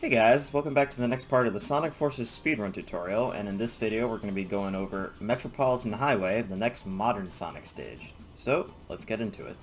Hey guys, welcome back to the next part of the Sonic Forces speedrun tutorial, and in this video we're going to be going over Metropolitan Highway, the next modern Sonic stage. So, let's get into it.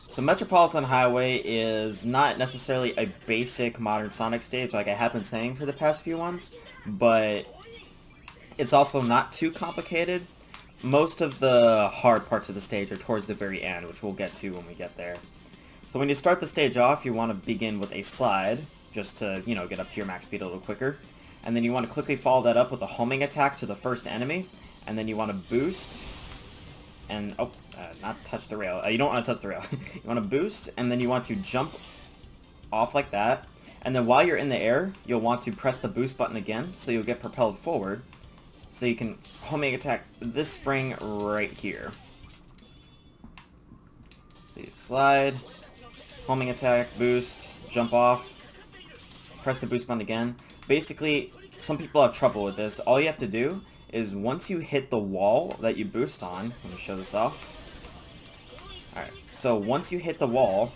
So Metropolitan Highway is not necessarily a basic modern Sonic stage like I have been saying for the past few ones, but it's also not too complicated. Most of the hard parts of the stage are towards the very end, which we'll get to when we get there. So when you start the stage off, you want to begin with a slide, just to, get up to your max speed a little quicker. And then you want to quickly follow that up with a homing attack to the first enemy. And then you want to boost, and, not touch the rail. You don't want to touch the rail. You want to boost, and then you want to jump off like that. And then while you're in the air, you'll want to press the boost button again, so you'll get propelled forward. So you can homing attack this spring right here. So you slide, homing attack, boost, jump off, press the boost button again. Basically, some people have trouble with this. All you have to do is once you hit the wall that you boost on, let me show this off. Alright, so once you hit the wall,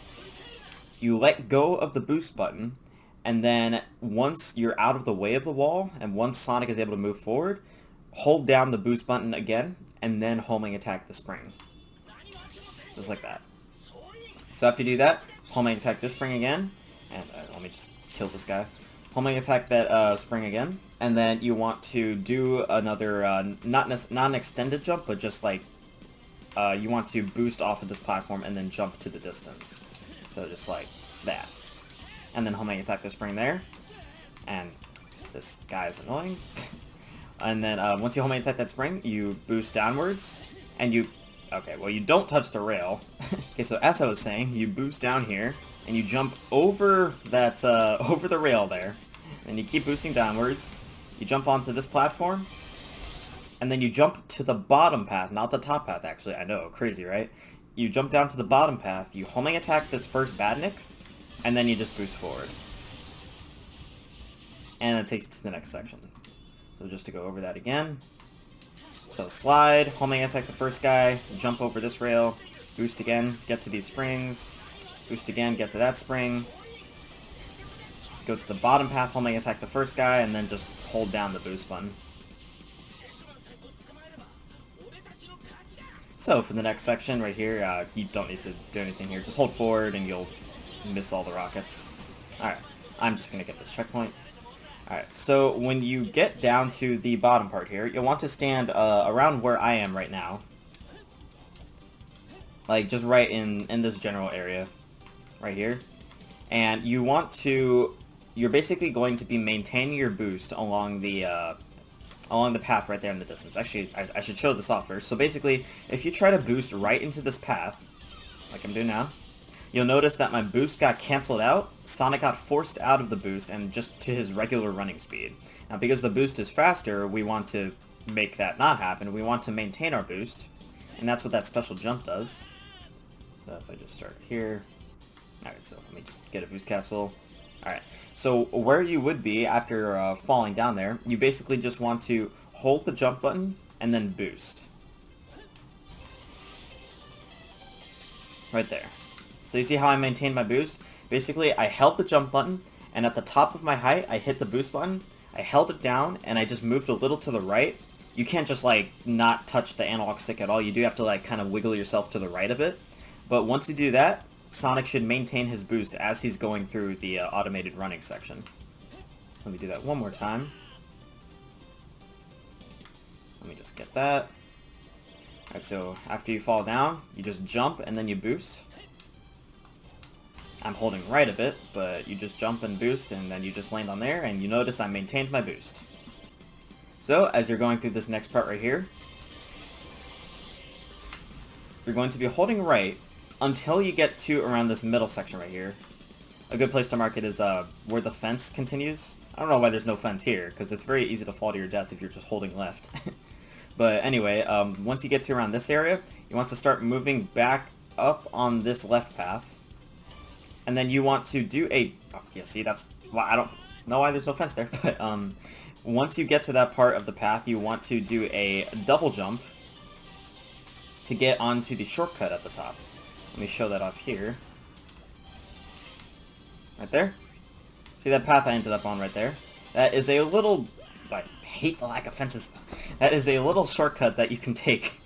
you let go of the boost button, and then once you're out of the way of the wall, and once Sonic is able to move forward, hold down the boost button again, and then homing attack the spring. Just like that. So after you do that, homing attack this spring again, and let me just kill this guy. Homing attack that spring again, and then you want to do another, not an extended jump, but just like, you want to boost off of this platform and then jump to the distance. So just like that. And then homing attack the spring there, and this guy is annoying. And then once you homing attack that spring, you boost downwards, and you... Okay, well, you don't touch the rail. Okay, so as I was saying, you boost down here, and you jump over that, over the rail there. And you keep boosting downwards. You jump onto this platform, and then you jump to the bottom path, not the top path, actually. I know, crazy, right? You jump down to the bottom path, you homing attack this first badnik, and then you just boost forward. And it takes you to the next section. So just to go over that again. So slide, homing attack the first guy, jump over this rail, boost again, get to these springs, boost again, get to that spring, go to the bottom path, homing attack the first guy, and then just hold down the boost button. So for the next section right here, you don't need to do anything here. Just hold forward and you'll miss all the rockets. Alright, I'm just going to get this checkpoint. Alright, so when you get down to the bottom part here, you'll want to stand around where I am right now. Like, just right in this general area. Right here. And you want to... You're basically going to be maintaining your boost along the path right there in the distance. Actually, I should show this off first. So basically, if you try to boost right into this path, like I'm doing now, you'll notice that my boost got canceled out. Sonic got forced out of the boost and just to his regular running speed. Now, because the boost is faster, we want to make that not happen. We want to maintain our boost, and that's what that special jump does. So if I just start here. Alright, so let me just get a boost capsule. Alright, so where you would be after falling down there, you basically just want to hold the jump button and then boost. Right there. So you see how I maintained my boost? Basically, I held the jump button, and at the top of my height, I hit the boost button, I held it down, and I just moved a little to the right. You can't just, like, not touch the analog stick at all. You do have to, like, kind of wiggle yourself to the right a bit. But once you do that, Sonic should maintain his boost as he's going through the automated running section. So let me do that one more time. Let me just get that. Alright, so after you fall down, you just jump, and then you boost. I'm holding right a bit, but you just jump and boost, and then you just land on there, and you notice I maintained my boost. So, as you're going through this next part right here, you're going to be holding right until you get to around this middle section right here. A good place to mark it is where the fence continues. I don't know why there's no fence here, because it's very easy to fall to your death if you're just holding left. But anyway, once you get to around this area, you want to start moving back up on this left path. And then you want to do a... Oh, yeah, see, that's... Well, I don't know why there's no fence there, but once you get to that part of the path, you want to do a double jump to get onto the shortcut at the top. Let me show that off here. Right there. See that path I ended up on right there? That is a little... I hate the lack of fences. That is a little shortcut that you can take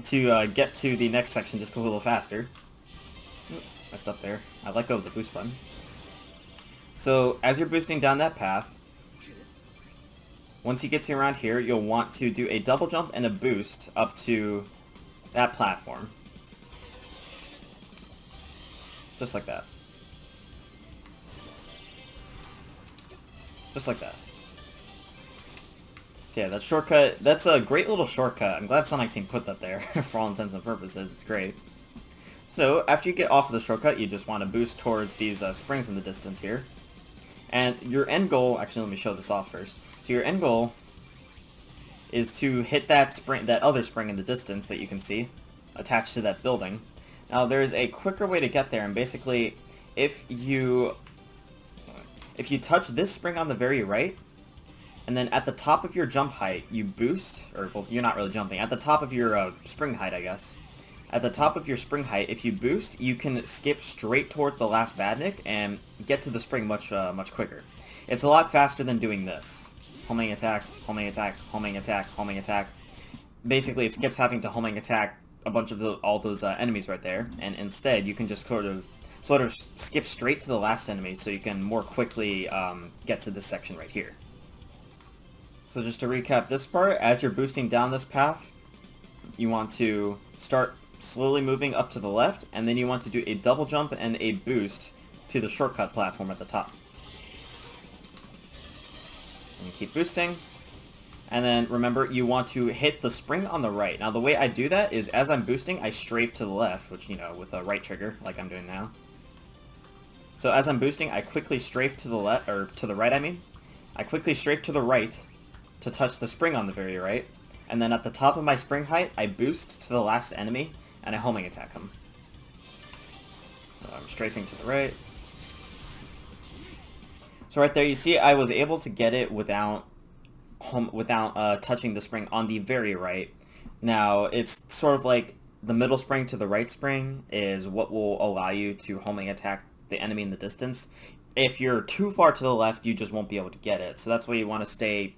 to get to the next section just a little faster. Oop, messed up there. I let go of the boost button. So, as you're boosting down that path, once you get to around here, you'll want to do a double jump and a boost up to that platform. Just like that. Just like that. So yeah, that shortcut, that's a great little shortcut. I'm glad Sonic Team put that there, for all intents and purposes. It's great. So, after you get off of the shortcut, you just want to boost towards these springs in the distance here. And your end goal, actually let me show this off first. So your end goal is to hit that spring, that other spring in the distance that you can see, attached to that building. Now there's a quicker way to get there, and basically, if you touch this spring on the very right, and then at the top of your jump height, you boost, or well, you're not really jumping, at the top of your spring height, I guess. At the top of your spring height, if you boost, you can skip straight toward the last badnik and get to the spring much quicker. It's a lot faster than doing this. Homing attack, homing attack, homing attack, homing attack. Basically, it skips having to homing attack a bunch of all those enemies right there, and instead you can just sort of skip straight to the last enemy, so you can more quickly get to this section right here. So just to recap this part, as you're boosting down this path, you want to start slowly moving up to the left, and then you want to do a double jump and a boost to the shortcut platform at the top. And you keep boosting, and then remember you want to hit the spring on the right. Now the way I do that is as I'm boosting, I strafe to the left, which, you know, with a right trigger, like I'm doing now. So as I'm boosting, I quickly strafe to the left, or to the right I mean. I quickly strafe to the right to touch the spring on the very right, and then at the top of my spring height, I boost to the last enemy, and I homing attack him. So I'm strafing to the right. So right there, you see I was able to get it without touching the spring on the very right. Now, it's sort of like the middle spring to the right spring is what will allow you to homing attack the enemy in the distance. If you're too far to the left, you just won't be able to get it. So that's why you want to stay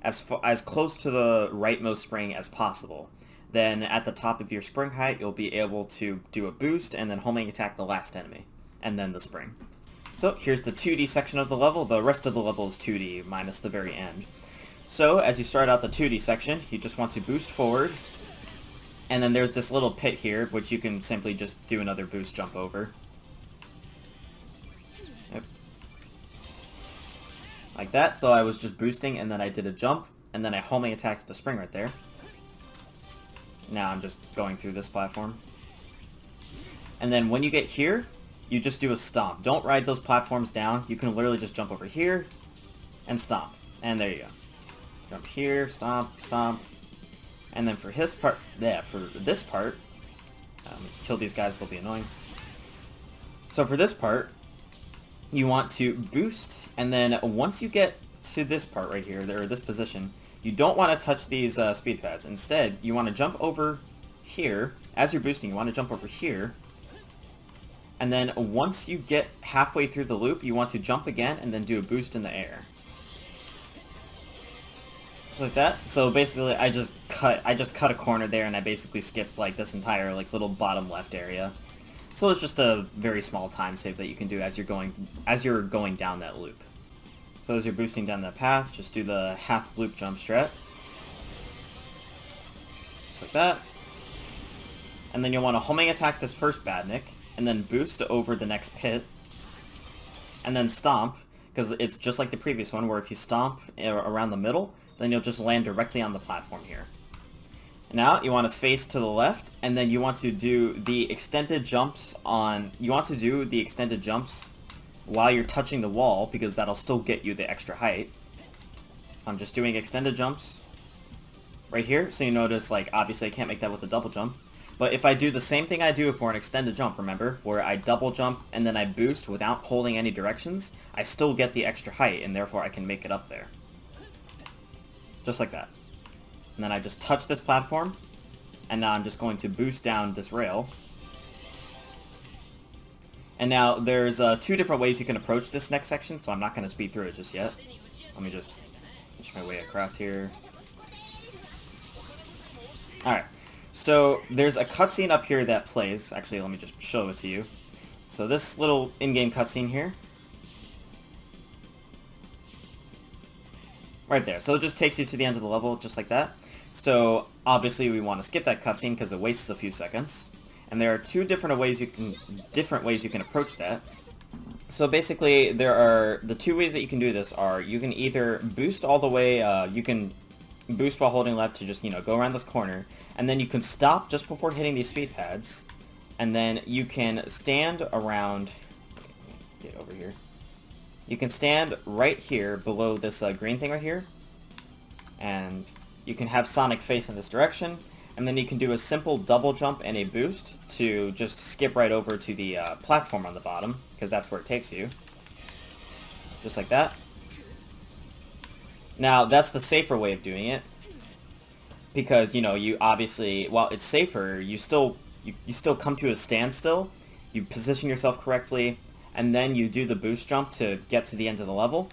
as close to the rightmost spring as possible. Then at the top of your spring height, you'll be able to do a boost and then homing attack the last enemy, and then the spring. So here's the 2D section of the level. The rest of the level is 2D, minus the very end. So as you start out the 2D section, you just want to boost forward, and then there's this little pit here, which you can simply just do another boost jump over. Yep. Like that, so I was just boosting, and then I did a jump, and then I homing attacked the spring right there. Now I'm just going through this platform. And then when you get here, you just do a stomp. Don't ride those platforms down. You can literally just jump over here and stomp. And there you go. Jump here, stomp, stomp. And then for his part, for this part, kill these guys, they'll be annoying. So for this part, you want to boost, and then once you get to this part right here, or this position, you don't want to touch these speed pads. Instead, you want to jump over here. As you're boosting, you want to jump over here. And then once you get halfway through the loop, you want to jump again and then do a boost in the air. Just like that. So basically, I just cut a corner there, and I basically skipped like this entire like little bottom left area. So it's just a very small time save that you can do as you're going down that loop. So as you're boosting down that path, just do the half loop jump strat. Just like that. And then you'll want to homing attack this first badnik, and then boost over the next pit. And then stomp, because it's just like the previous one, where if you stomp around the middle, then you'll just land directly on the platform here. Now, you want to face to the left, and then you want to do the extended jumps while you're touching the wall, because that'll still get you the extra height. I'm just doing extended jumps right here, so you notice, like, obviously I can't make that with a double jump. But if I do the same thing I do for an extended jump, remember, where I double jump and then I boost without holding any directions, I still get the extra height, and therefore I can make it up there. Just like that. And then I just touch this platform, and now I'm just going to boost down this rail. And now there's 2 different ways you can approach this next section, so I'm not going to speed through it just yet. Let me just inch my way across here. Alright, so there's a cutscene up here that plays. Actually, let me just show it to you. So this little in-game cutscene here. Right there. So it just takes you to the end of the level, just like that. So obviously we want to skip that cutscene because it wastes a few seconds. And there are 2 different ways you can approach that. So basically, there are the 2 ways that you can do this are you can either boost all the way. You can boost while holding left to just go around this corner, and then you can stop just before hitting these speed pads, and then you can stand around. Get over here. You can stand right here below this green thing right here, and you can have Sonic face in this direction. And then you can do a simple double jump and a boost to just skip right over to the platform on the bottom, because that's where it takes you. Just like that. Now, that's the safer way of doing it, because, you obviously, while it's safer, you still come to a standstill, you position yourself correctly, and then you do the boost jump to get to the end of the level.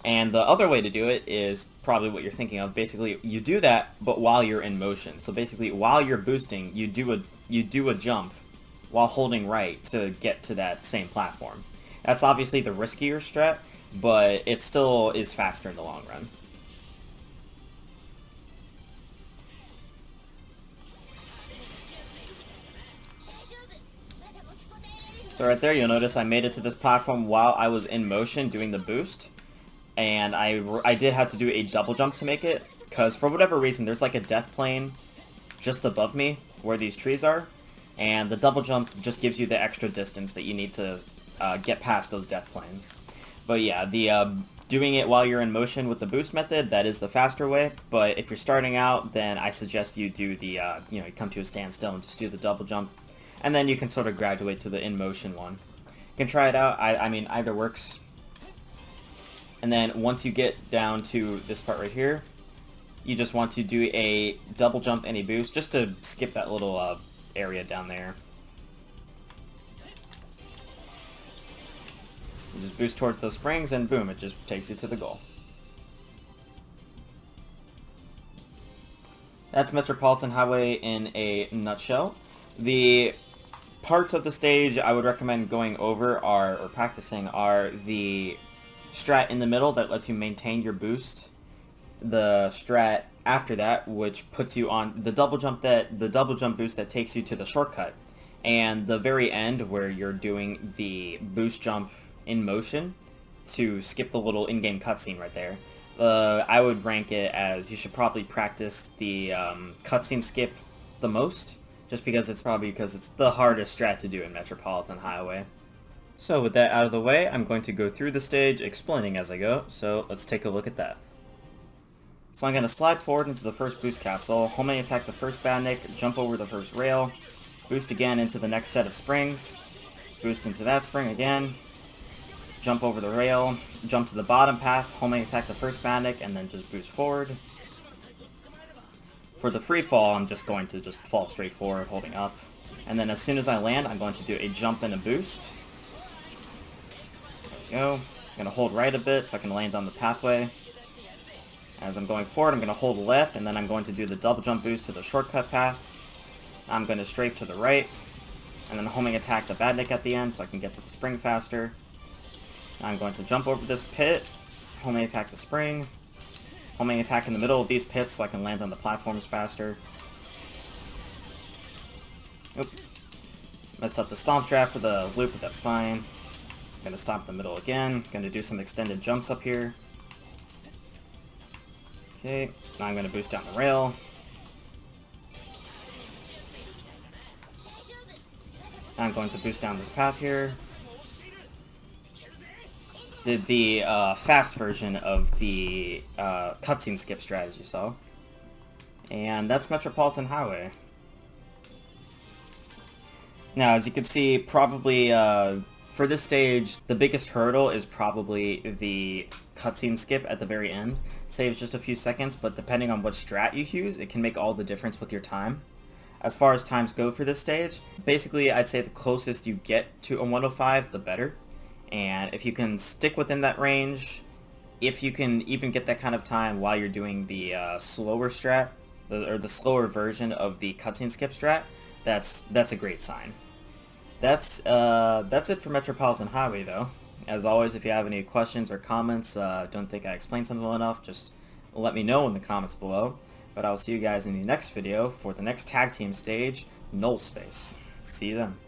And the other way to do it is probably what you're thinking of. Basically, you do that, but while you're in motion. So basically, while you're boosting, you do a jump while holding right to get to that same platform. That's obviously the riskier strat, but it still is faster in the long run. So right there, you'll notice I made it to this platform while I was in motion doing the boost. And I did have to do a double jump to make it, because for whatever reason, there's like a death plane just above me where these trees are, and the double jump just gives you the extra distance that you need to get past those death planes. But yeah, the doing it while you're in motion with the boost method, that is the faster way, but if you're starting out, then I suggest you do the, you come to a standstill and just do the double jump, and then you can sort of graduate to the in-motion one. You can try it out. I mean, either works. And then once you get down to this part right here, you just want to do a double jump and a boost just to skip that little area down there. You just boost towards those springs and boom, it just takes you to the goal. That's Metropolitan Highway in a nutshell. The parts of the stage I would recommend going over or practicing are the strat in the middle that lets you maintain your boost, the strat after that which puts you on the double jump boost that takes you to the shortcut, and the very end where you're doing the boost jump in motion to skip the little in-game cutscene right there. I would rank it as you should probably practice the cutscene skip the most, just because it's the hardest strat to do in Metropolitan Highway. So with that out of the way, I'm going to go through the stage explaining as I go, so let's take a look at that. So I'm going to slide forward into the first boost capsule, homing attack the first badnik, jump over the first rail, boost again into the next set of springs, boost into that spring again, jump over the rail, jump to the bottom path, homing attack the first badnik, and then just boost forward. For the free fall, I'm just going to fall straight forward, holding up. And then as soon as I land, I'm going to do a jump and a boost. Go. I'm going to hold right a bit so I can land on the pathway. As I'm going forward, I'm going to hold left, and then I'm going to do the double jump boost to the shortcut path. I'm going to strafe to the right, and then homing attack the badnik at the end so I can get to the spring faster. I'm going to jump over this pit, homing attack the spring, homing attack in the middle of these pits so I can land on the platforms faster. Oop. Messed up the stomp draft for the loop, but that's fine. I'm going to stomp the middle again. Going to do some extended jumps up here. Okay, now I'm going to boost down the rail. Now I'm going to boost down this path here. Did the fast version of the cutscene skip strategy, so. And that's Metropolitan Highway. Now, as you can see, probably for this stage, the biggest hurdle is probably the cutscene skip at the very end. Saves just a few seconds, but depending on what strat you use, it can make all the difference with your time. As far as times go for this stage, basically I'd say the closest you get to a 105, the better. And if you can stick within that range, if you can even get that kind of time while you're doing the slower strat, or the slower version of the cutscene skip strat, that's a great sign. That's it for Metropolitan Highway though. As always, if you have any questions or comments, don't think I explained something well enough, just let me know in the comments below. But I'll see you guys in the next video for the next tag team stage, Null Space. See you then.